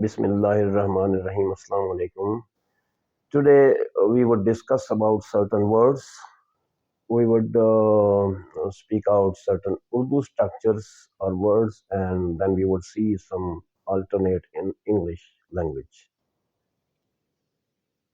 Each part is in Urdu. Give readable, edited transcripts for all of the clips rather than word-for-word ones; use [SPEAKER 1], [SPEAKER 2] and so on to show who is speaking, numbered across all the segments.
[SPEAKER 1] Bismillahirrahmanirrahim. Assalamu alaikum. Today we would discuss about certain words. We would speak out certain Urdu structures or words, and then we would see some alternate in English language.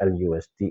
[SPEAKER 1] LUST,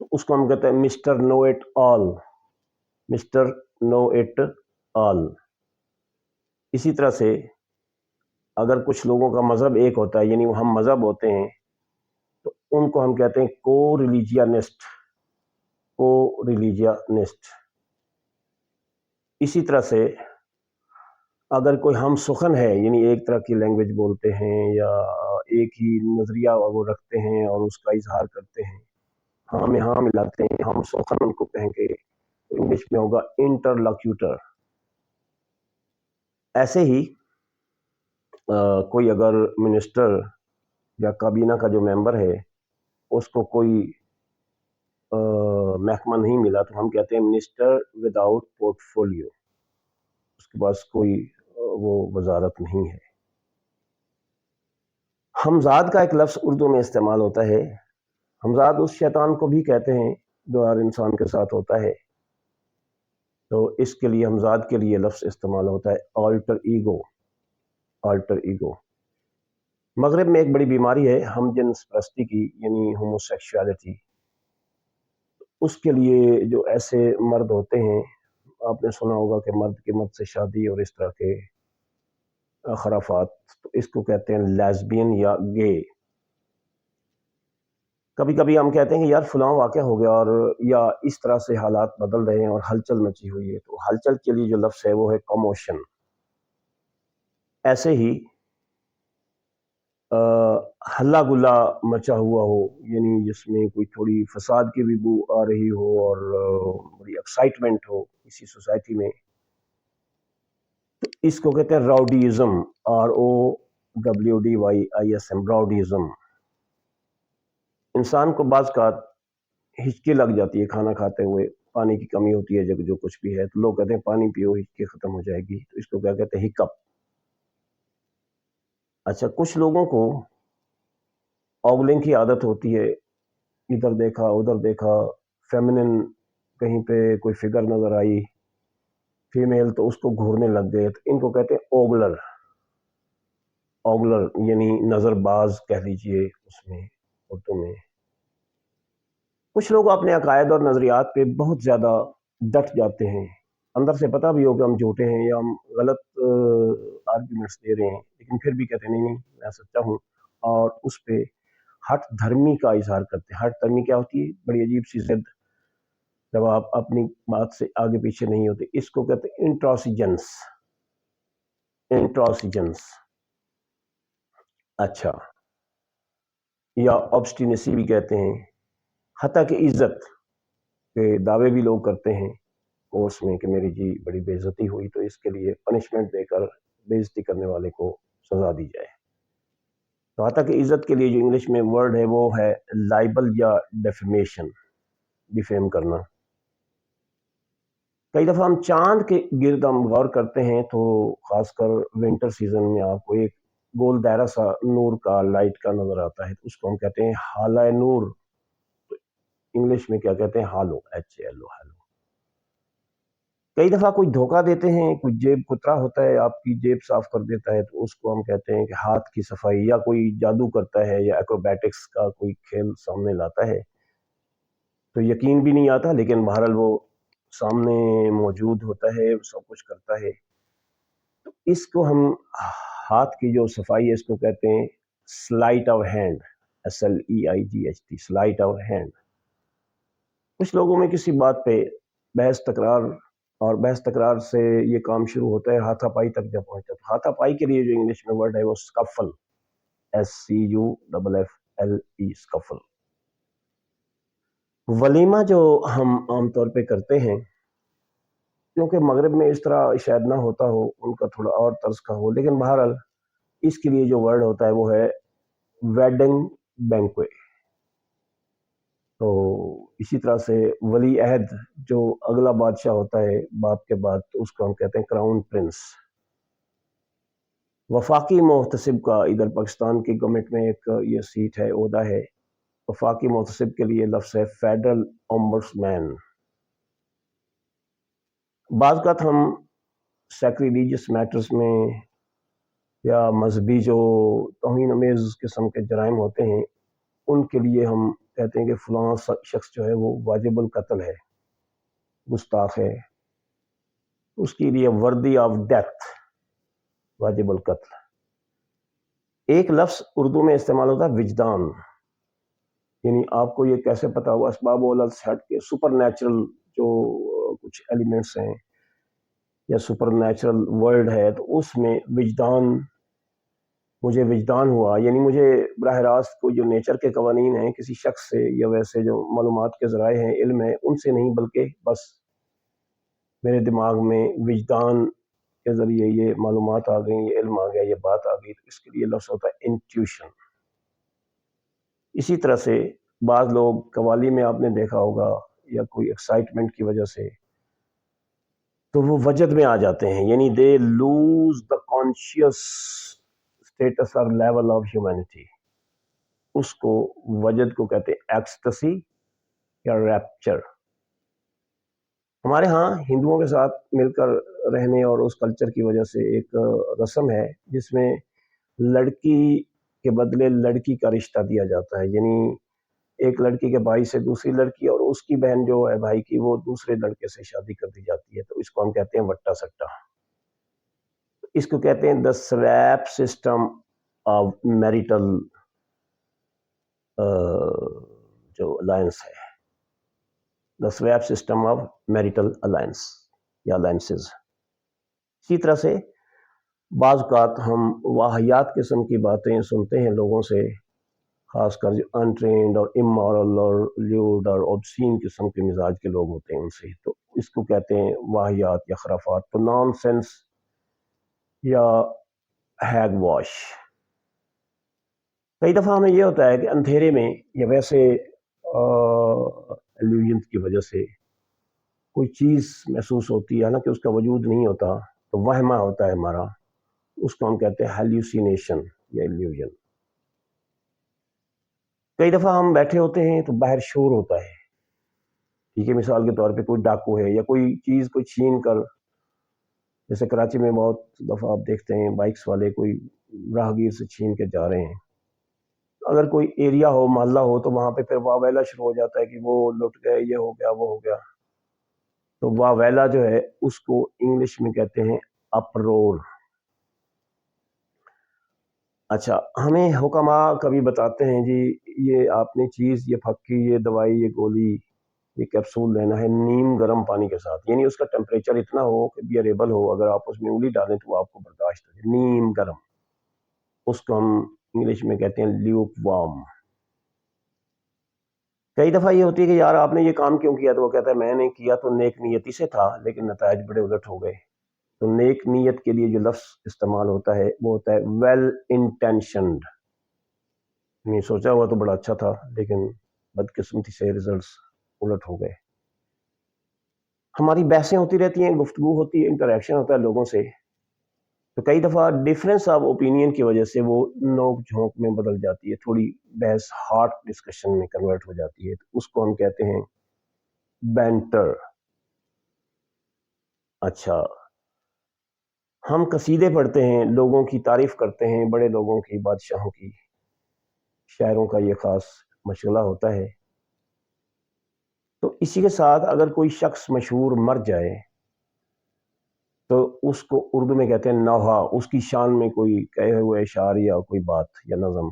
[SPEAKER 1] تو اس کو ہم کہتے ہیں mister know it all, mister know it all. اسی طرح سے اگر کچھ لوگوں کا مذہب ایک ہوتا ہے، یعنی ہم مذہب ہوتے ہیں، تو ان کو ہم کہتے ہیں کو ریلیجینسٹ، کو ریلیجینسٹ۔ اسی طرح سے اگر کوئی ہم سخن ہے، یعنی ایک طرح کی لینگویج بولتے ہیں یا ایک ہی نظریہ وہ رکھتے ہیں اور اس کا اظہار کرتے ہیں، ہاں میں ہاں ملاتے ہیں، ہم سخن ان کو کہیں گے، انگلش میں ہوگا انٹرلاکیوٹر۔ ایسے ہی کوئی اگر منسٹر یا کابینہ کا جو ممبر ہے اس کو کوئی محکمہ نہیں ملا تو ہم کہتے ہیں منسٹر وداؤٹ پورٹ فولیو، اس کے پاس کوئی وہ وزارت نہیں ہے۔ ہمزاد کا ایک لفظ اردو میں استعمال ہوتا ہے، ہمزاد اس شیطان کو بھی کہتے ہیں جو ہر انسان کے ساتھ ہوتا ہے، تو اس کے لیے ہمزاد کے لیے لفظ استعمال ہوتا ہے آلٹر ایگو، آلٹر ایگو۔ مغرب میں ایک بڑی بیماری ہے ہم جنس پرستی کی، یعنی ہوموسیکشوالٹی۔ اس کے لیے جو ایسے مرد ہوتے ہیں، آپ نے سنا ہوگا کہ مرد کے مرد سے شادی اور اس طرح کے خرافات، تو اس کو کہتے ہیں لیزبین یا گے۔ کبھی کبھی ہم کہتے ہیں کہ یار فلاں واقعہ ہو گیا اور یا اس طرح سے حالات بدل رہے ہیں اور ہلچل مچی ہوئی ہے، تو ہلچل کے لیے جو لفظ ہے وہ ہے کموشن۔ ایسے ہی ہلا گلا مچا ہوا ہو، یعنی جس میں کوئی تھوڑی فساد کی بھی بو آ رہی ہو اور بڑی ایکسائٹمنٹ ہو کسی سوسائٹی میں، تو اس کو کہتے ہیں راؤڈیزم، ROWDYISM، راؤڈیزم۔ انسان کو بعض کا ہچکی لگ جاتی ہے کھانا کھاتے ہوئے، پانی کی کمی ہوتی ہے، جو کچھ بھی ہے تو لوگ کہتے ہیں پانی پیو ہچکی ختم ہو جائے گی، تو اس کو کیا کہتے ہیں ہکپ۔ اچھا، کچھ لوگوں کو اوگلنگ کی عادت ہوتی ہے، ادھر دیکھا ادھر دیکھا، فیمنن کہیں پہ کوئی فگر نظر آئی فیمیل تو اس کو گھورنے لگ گئے، تو ان کو کہتے ہیں اوگلر، اوگلر یعنی نظر باز کہہ لیجئے اس میں اردو میں۔ کچھ لوگ اپنے عقائد اور نظریات پہ بہت زیادہ ڈٹ جاتے ہیں، اندر سے پتہ بھی ہو کہ ہم جھوٹے ہیں یا ہم غلط آرگیومنٹس دے رہے ہیں، لیکن پھر بھی کہتے ہیں نہیں نہیں میں سچا ہوں، اور اس پہ ہٹ دھرمی کا اظہار کرتے ہیں۔ ہٹ دھرمی کیا ہوتی ہے؟ بڑی عجیب سی ضد، جب آپ اپنی بات سے آگے پیچھے نہیں ہوتے، اس کو کہتے ہیں انٹراسیجنس، انٹراسیجنس۔ اچھا، یا آبسٹینسی بھی کہتے ہیں، حتیٰ کہ عزت کے دعوے بھی لوگ کرتے ہیں کورس میں کہ میری جی بڑی بے عزتی ہوئی، تو اس کے لیے پنشمنٹ دے کر بے عزتی کرنے والے کو سزا دی جائے۔ تو حتیٰ کہ عزت کے لیے جو انگلش میں ورڈ ہے وہ ہے لائبل یا ڈیفیمیشن، ڈیفیم کرنا۔ کئی دفعہ ہم چاند کے گرد ہم غور کرتے ہیں تو خاص کر ونٹر سیزن میں آپ کو ایک گول دائرہ سا نور کا، لائٹ کا نظر آتا ہے، تو اس کو ہم کہتے ہیں ہالہ نور، انگلش میں کیا کہتے ہیں؟ ہالو، HALO، ہالو۔ کئی دفعہ کوئی دھوکہ دیتے ہیں، کوئی جیب کترا ہوتا ہے آپ کی جیب صاف کر دیتا ہے، تو اس کو ہم کہتے ہیں کہ ہاتھ کی صفائی، یا کوئی جادو کرتا ہے یا ایکروبیٹکس کا کوئی کھیل سامنے لاتا ہے تو یقین بھی نہیں آتا، لیکن بہرحال وہ سامنے موجود ہوتا ہے، سب کچھ کرتا ہے، تو اس کو ہم ہاتھ کی جو صفائی ہے اس کو کہتے ہیں slight of hand, SLEIGHT، slight of hand. کچھ لوگوں میں کسی بات پہ بحث تکرار، اور بحث تکرار سے یہ کام شروع ہوتا ہے ہاتھا پائی تک جب پہنچتا ہے۔ ہاتھا پائی کے لیے جو انگلش میں ورڈ ہے وہ سکفل، SCUFFLE، سکفل۔ ولیمہ جو ہم عام طور پہ کرتے ہیں، کیونکہ مغرب میں اس طرح شاید نہ ہوتا ہو، ان کا تھوڑا اور طرز کا ہو، لیکن بہرحال اس کے لیے جو ورڈ ہوتا ہے وہ ہے ویڈنگ بینکوے۔ تو اسی طرح سے ولی عہد جو اگلا بادشاہ ہوتا ہے باپ کے بعد، تو اس کو ہم کہتے ہیں کراؤن پرنس۔ وفاقی محتسب کا ادھر پاکستان کی گورنمنٹ میں ایک یہ سیٹ ہے، عہدہ ہے، وفاقی محتسب کے لیے لفظ ہے فیڈرل اومبڈسمین۔ بعض اوقات ہم سیکریلیجس میٹرز میں یا مذہبی جو توہین آمیز قسم کے جرائم ہوتے ہیں ان کے لیے ہم کہتے ہیں کہ فلاں شخص جو ہے وہ واجب القتل ہے، گستاخ ہے، اس کے لیے وردی آف ڈیتھ، واجب القتل۔ ایک لفظ اردو میں استعمال ہوتا ہے وجدان، یعنی آپ کو یہ کیسے پتا ہوا، اسباب اولاد سے ہٹ کے سپر نیچرل جو کچھ ایلیمنٹس ہیں یا سپر نیچرل ورلڈ ہے، تو اس میں وجدان، مجھے وجدان ہوا، یعنی مجھے براہ راست کوئی جو نیچر کے قوانین ہیں کسی شخص سے یا ویسے جو معلومات کے ذرائع ہیں، علم ہے، ان سے نہیں، بلکہ بس میرے دماغ میں وجدان کے ذریعے یہ معلومات آ گئیں، یہ علم آ گیا، یہ بات آ گئی، تو اس کے لیے لفظ ہوتا ہے انٹیوشن۔ اسی طرح سے بعض لوگ قوالی میں آپ نے دیکھا ہوگا یا کوئی ایکسائٹمنٹ کی وجہ سے تو وہ وجد میں آ جاتے ہیں، یعنی they lose the conscious states اور لیول آف ہیومینٹی، اس کو وجد کو کہتے ہیں ایکسٹسی یا ریپچر۔ ہمارے ہاں ہندوؤں کے ساتھ مل کر رہنے اور اس کلچر کی وجہ سے ایک رسم ہے جس میں لڑکی کے بدلے لڑکی کا رشتہ دیا جاتا ہے، یعنی ایک لڑکی کے بھائی سے دوسری لڑکی اور اس کی بہن جو ہے بھائی کی، وہ دوسرے لڑکے سے شادی کر دی جاتی ہے، تو اس کو ہم کہتے ہیں وٹا سٹا۔ اس کو کہتے ہیں the swap system of marital جو الائنس ہے، the swap system of marital alliance یا الائنسز۔ اسی طرح سے بعض اوقات ہم واہیات قسم کی باتیں سنتے ہیں لوگوں سے، خاص کر جو انٹرینڈ اور امورل اور لیوڈ اور اوبسین قسم کے مزاج کے لوگ ہوتے ہیں ان سے، تو اس کو کہتے ہیں واہیات یا خرافات، تو نان سینس یا ہیگ واش۔ کئی دفعہ ہمیں یہ ہوتا ہے کہ اندھیرے میں یا ویسے ایلیوژنس کی وجہ سے کوئی چیز محسوس ہوتی ہے، حالانکہ اس کا وجود نہیں ہوتا، تو وہمہ ہوتا ہے ہمارا، اس کو ہم کہتے ہیں ہیلوسینیشن یا ایلیوژن۔ کئی دفعہ ہم بیٹھے ہوتے ہیں تو باہر شور ہوتا ہے، ٹھیک ہے، مثال کے طور پہ کوئی ڈاکو ہے یا کوئی چیز کوئی چھین کر، جیسے کراچی میں بہت دفعہ آپ دیکھتے ہیں بائکس والے کوئی راہگیر سے چھین کے جا رہے ہیں، اگر کوئی ایریا ہو، محلہ ہو، تو وہاں پہ پھر واویلا شروع ہو جاتا ہے کہ وہ لٹ گئے، یہ ہو گیا، وہ ہو گیا، تو واویلا جو ہے اس کو انگلش میں کہتے ہیں اپرور۔ اچھا، ہمیں حکماء کبھی بتاتے ہیں جی یہ آپ نے چیز، یہ پھکی، یہ دوائی، یہ گولی، یہ کیپسول لینا ہے نیم گرم پانی کے ساتھ، یعنی اس کا ٹیمپریچر اتنا ہو کہ بیئریبل ہو، اگر آپ اس میں انگلی ڈالیں تو وہ آپ کو برداشت ہو جائے، نیم گرم، اس کو ہم انگلش میں کہتے ہیں لیوک وارم۔ کئی دفعہ یہ ہوتی ہے کہ یار آپ نے یہ کام کیوں کیا، تو وہ کہتا ہے میں نے کیا تو نیک نیتی سے تھا لیکن نتائج بڑے الٹ ہو گئے۔ تو نیک نیت کے لیے جو لفظ استعمال ہوتا ہے وہ ہوتا ہے ویل انٹینشنڈ، میں سوچا ہوا تو بڑا اچھا تھا لیکن بدقسمتی سے ریزلٹس الٹ ہو گئے۔ ہماری بحثیں ہوتی رہتی ہیں، گفتگو ہوتی ہے، انٹریکشن ہوتا ہے لوگوں سے، تو کئی دفعہ ڈفرینس آف اوپینین کی وجہ سے وہ نوک جھونک میں بدل جاتی ہے، تھوڑی بحث ہارٹ ڈسکشن میں کنورٹ ہو جاتی ہے، تو اس کو ہم کہتے ہیں بینٹر۔ اچھا، ہم قصیدے پڑھتے ہیں، لوگوں کی تعریف کرتے ہیں، بڑے لوگوں کی، بادشاہوں کی، شاعروں کا یہ خاص مشغلہ ہوتا ہے، تو اسی کے ساتھ اگر کوئی شخص مشہور مر جائے تو اس کو اردو میں کہتے ہیں نوحہ، اس کی شان میں کوئی کہے ہوئے اشعار یا کوئی بات یا نظم،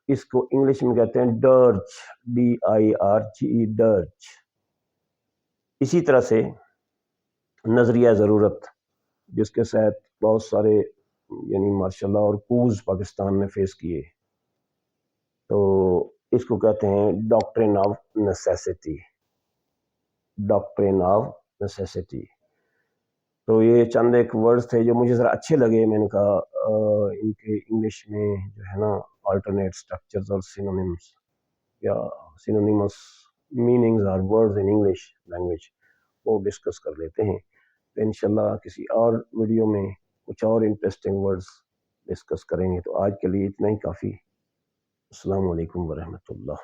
[SPEAKER 1] اس کو انگلش میں کہتے ہیں ڈرج، DIRGE، ڈرج۔ اسی طرح سے نظریہ ضرورت، جس کے ساتھ بہت سارے یعنی ماشاء اللہ اور کوز پاکستان نے فیس کیے، تو اس کو کہتے ہیں ڈاکٹرن آف نیسیسٹی، ڈاکٹرن آف نیسیسٹی۔ تو یہ چند ایک ورڈز تھے جو مجھے ذرا اچھے لگے، میں نے کہا ان کے انگلش میں جو ہے نا آلٹرنیٹ اسٹرکچرز اور سینونیمز یا سینونیمس میننگز اور ورڈز ان انگلش لینگویج وہ ڈسکس کر لیتے ہیں، تو انشاءاللہ کسی اور ویڈیو میں کچھ اور انٹرسٹنگ ورڈز ڈسکس کریں گے۔ تو آج کے لیے اتنا ہی کافی۔ السلام علیکم ورحمۃ اللہ۔